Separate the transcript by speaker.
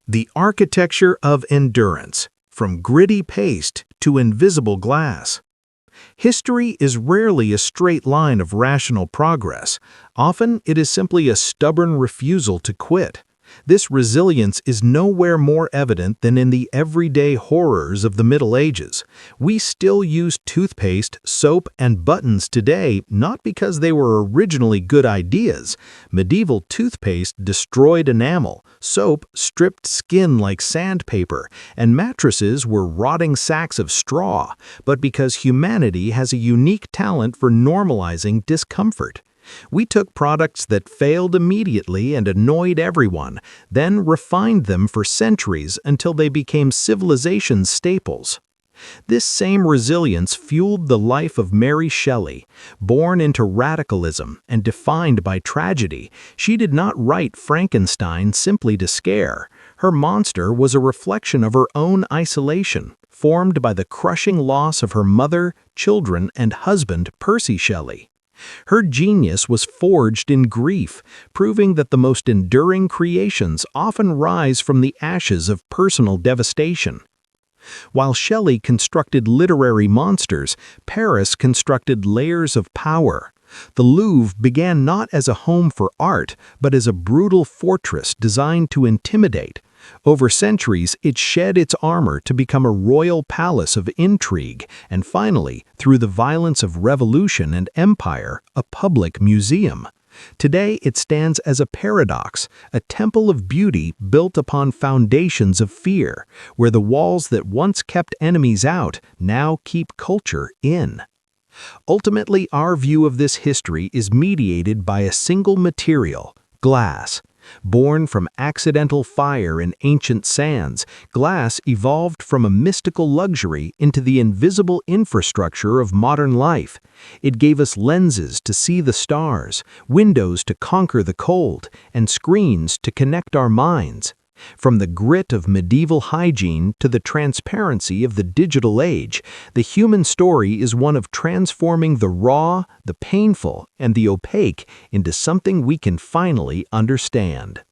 Speaker 1: The architecture of endurance, from gritty paste to invisible glass. History is rarely a straight line of rational progress. Often it is simply a stubborn refusal to quit. This resilience is nowhere more evident than in the everyday horrors of the Middle Ages. We still use toothpaste, soap, and buttons today not because they were originally good ideas. Medieval toothpaste destroyed enamel, soap stripped skin like sandpaper, and mattresses were rotting sacks of straw, but because humanity has a unique talent for normalizing discomfort. We took products that failed immediately and annoyed everyone, then refined them for centuries until they became civilization's staples. This same resilience fueled the life of Mary Shelley. Born into radicalism and defined by tragedy, she did not write Frankenstein simply to scare. Her monster was a reflection of her own isolation, formed by the crushing loss of her mother, children, and husband, Percy Shelley. Her genius was forged in grief, proving that the most enduring creations often rise from the ashes of personal devastation. While Shelley constructed literary monsters, Paris constructed layers of power. The Louvre began not as a home for art, but as a brutal fortress designed to intimidate. Over centuries, it shed its armor to become a royal palace of intrigue, and finally, through the violence of revolution and empire, a public museum. Today, it stands as a paradox, a temple of beauty built upon foundations of fear, where the walls that once kept enemies out now keep culture in. Ultimately, our view of this history is mediated by a single material, glass. Born from accidental fire in ancient sands, glass evolved from a mystical luxury into the invisible infrastructure of modern life. It gave us lenses to see the stars, windows to conquer the cold, and screens to connect our minds. From the grit of medieval hygiene to the transparency of the digital age, the human story is one of transforming the raw, the painful, and the opaque into something we can finally understand.